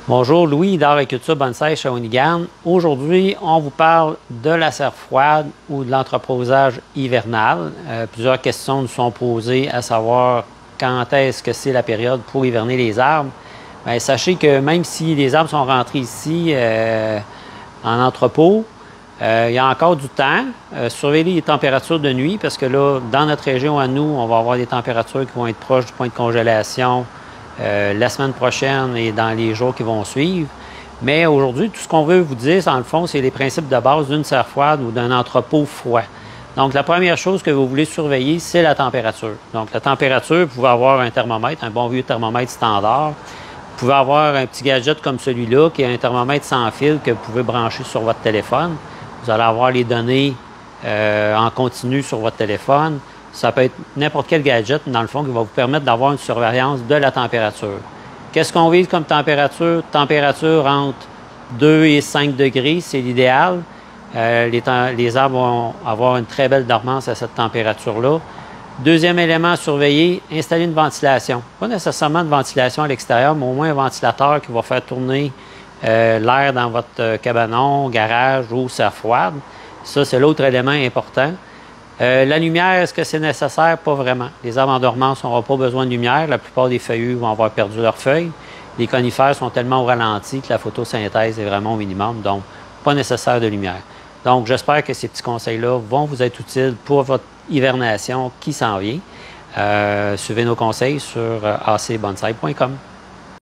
Bonjour, Louis d'Arboriculture Bonsaï chez Shawinigan. Aujourd'hui, on vous parle de la serre froide ou de l'entreposage hivernal. Plusieurs questions nous sont posées à savoir quand est-ce que c'est la période pour hiverner les arbres. Bien, sachez que même si les arbres sont rentrés ici en entrepôt, il y a encore du temps. Surveillez les températures de nuit parce que là, dans notre région à nous, on va avoir des températures qui vont être proches du point de congélation la semaine prochaine et dans les jours qui vont suivre. Mais aujourd'hui, tout ce qu'on veut vous dire, dans le fond, c'est les principes de base d'une serre froide ou d'un entrepôt froid. Donc, la première chose que vous voulez surveiller, c'est la température. Donc, la température, vous pouvez avoir un thermomètre, un bon vieux thermomètre standard. Vous pouvez avoir un petit gadget comme celui-là, qui est un thermomètre sans fil que vous pouvez brancher sur votre téléphone. Vous allez avoir les données en continu sur votre téléphone. Ça peut être n'importe quel gadget, dans le fond, qui va vous permettre d'avoir une surveillance de la température. Qu'est-ce qu'on vise comme température? Température entre 2 et 5 degrés, c'est l'idéal. Les arbres vont avoir une très belle dormance à cette température-là. Deuxième élément à surveiller, installer une ventilation. Pas nécessairement de ventilation à l'extérieur, mais au moins un ventilateur qui va faire tourner l'air dans votre cabanon, garage ou serre froide. Ça, c'est l'autre élément important. La lumière, est-ce que c'est nécessaire? Pas vraiment. Les arbres en dormance n'auront pas besoin de lumière. La plupart des feuillus vont avoir perdu leurs feuilles. Les conifères sont tellement au ralenti que la photosynthèse est vraiment au minimum, donc pas nécessaire de lumière. Donc, j'espère que ces petits conseils-là vont vous être utiles pour votre hivernation qui s'en vient. Suivez nos conseils sur acbonsai.com.